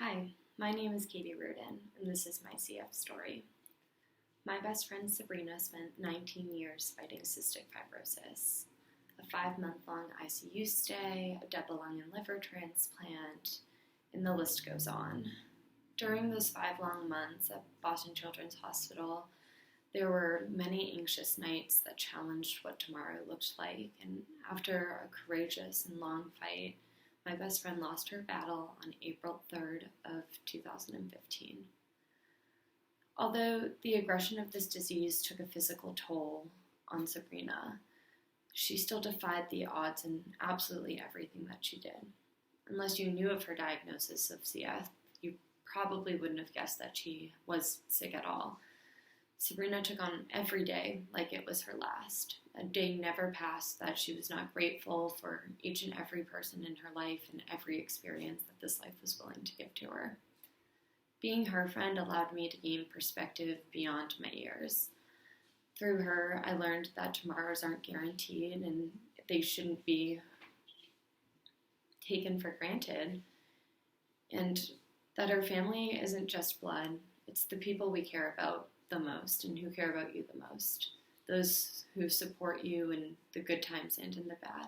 Hi, my name is Katie Reardon, and this is my CF story. My best friend Sabrina spent 19 years fighting cystic fibrosis, a 5-month-long ICU stay, a double lung and liver transplant, and the list goes on. During those 5 long months at Boston Children's Hospital, there were many anxious nights that challenged what tomorrow looked like, and after a courageous and long fight, my best friend lost her battle on April 3rd of 2015. Although the aggression of this disease took a physical toll on Sabrina, she still defied the odds in absolutely everything that she did. Unless you knew of her diagnosis of CF, you probably wouldn't have guessed that she was sick at all. Sabrina took on every day like it was her last. A day never passed that she was not grateful for each and every person in her life and every experience that this life was willing to give to her. Being her friend allowed me to gain perspective beyond my years. Through her, I learned that tomorrows aren't guaranteed and they shouldn't be taken for granted, and that her family isn't just blood, it's the people we care about the most and who care about you the most, those who support you in the good times and in the bad.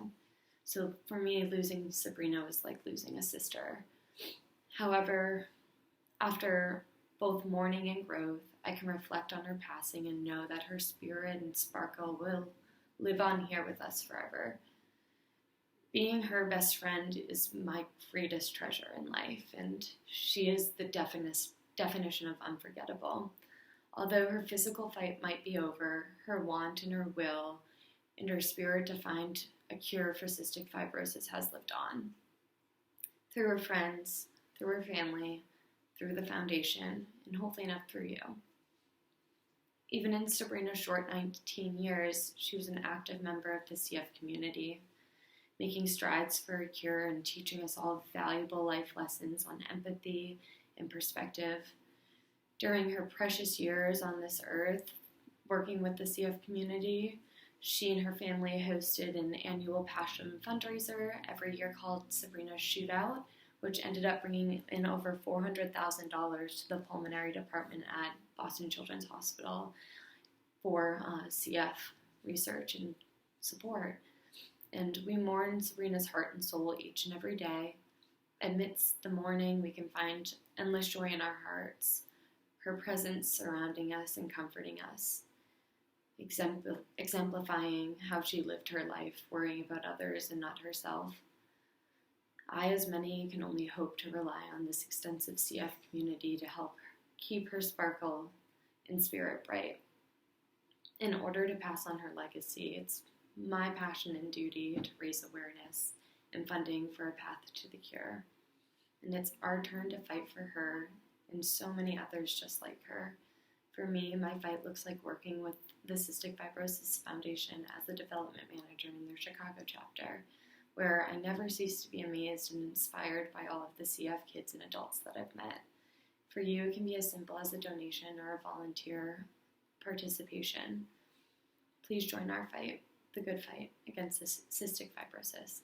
So for me, losing Sabrina was like losing a sister. However, after both mourning and growth, I can reflect on her passing and know that her spirit and sparkle will live on here with us forever. Being her best friend is my greatest treasure in life, and she is the definition of unforgettable. Although her physical fight might be over, her want and her will and her spirit to find a cure for cystic fibrosis has lived on. Through her friends, through her family, through the foundation, and hopefully enough through you. Even in Sabrina's short 19 years, she was an active member of the CF community, making strides for a cure and teaching us all valuable life lessons on empathy and perspective. During her precious years on this earth, working with the CF community, she and her family hosted an annual passion fundraiser every year called Sabrina's Shootout, which ended up bringing in over $400,000 to the pulmonary department at Boston Children's Hospital for CF research and support. And we mourn Sabrina's heart and soul each and every day. Amidst the mourning, we can find endless joy in our hearts, her presence surrounding us and comforting us, exemplifying how she lived her life, worrying about others and not herself. I, as many, can only hope to rely on this extensive CF community to help keep her sparkle and spirit bright. In order to pass on her legacy, it's my passion and duty to raise awareness and funding for a path to the cure. And it's our turn to fight for her and so many others just like her. For me, my fight looks like working with the Cystic Fibrosis Foundation as a development manager in their Chicago chapter, where I never cease to be amazed and inspired by all of the CF kids and adults that I've met. For you, it can be as simple as a donation or a volunteer participation. Please join our fight, the good fight against cystic fibrosis.